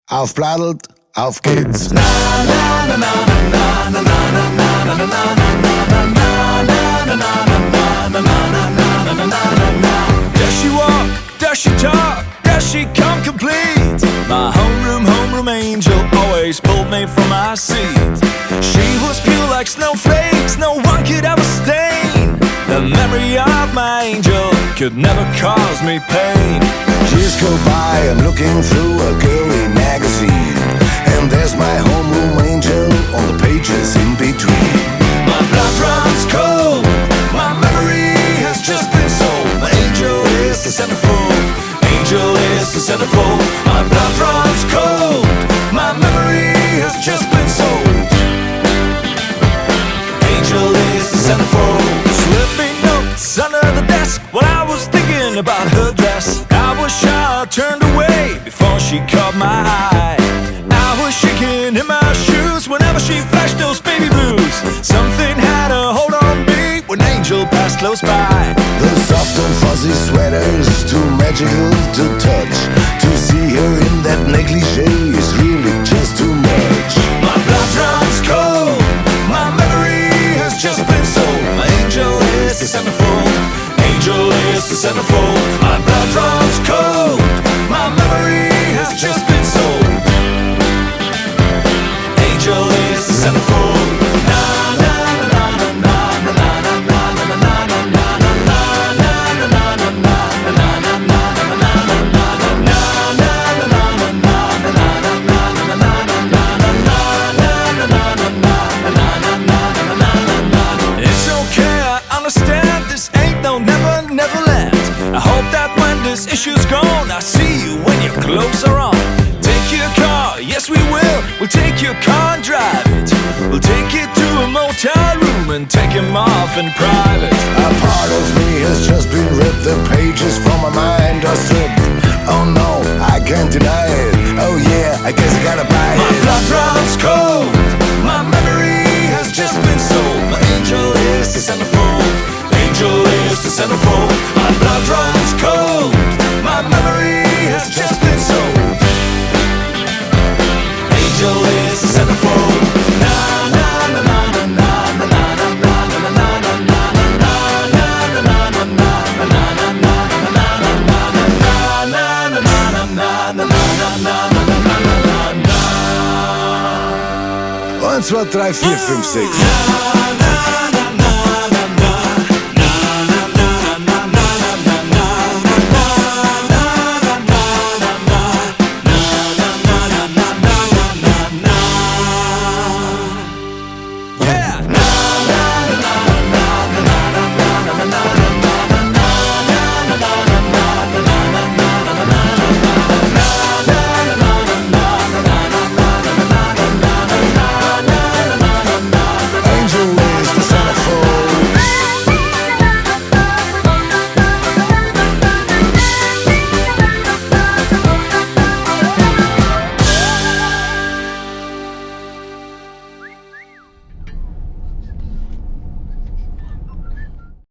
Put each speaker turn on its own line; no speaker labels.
Aufbladelt, auf geht's.
Does she walk? Does she talk? Does she come complete? My homeroom angel always pulled me from my seat. She was pure like snowflakes, no one could ever stain. The memory of my angel could never cause me pain.
Years go by, I'm looking through a girly magazine, and there's my homeroom angel on the pages in between.
My blood runs cold, my memory has just been sold. My angel is the centerfold, angel is the centerfold. My blood runs cold, my memory has just been sold. Angel is the centerfold. Slipping notes under the desk when I was thinking about her dress. I was shy, turned away before she caught my eye. I was shaking in my shoes whenever she flashed those baby blues. Something had a hold on me when Angel passed close by.
The soft and fuzzy sweater's too magical to touch. To see her in that negligee is really just too much.
My blood runs cold, my memory has just been sold. My angel is the centerfold, angel is the centerfold. My blood runs cold, my memory has just been sold. Angel is the centerfold. It's okay, I understand this ain't no never land. I hope that when this issue's gone, I see you when your clothes are on. Take your car, yes we will. We'll take your car and drive it. We'll take it to a motel room and take him off in private.
A part of me has just been ripped. The pages from my mind are stripped. Oh no, I can't deny it. Oh yeah, I guess I gotta buy
My
it.
blood runs cold, my memory has just been sold. My angel is the centerfold, angel is the centerfold. My blood runs cold, my memory has just been sold. Angel is the centerfold. Na na na na na na na na na na na na
Eins, zwei, drei, vier, fünf, sechs.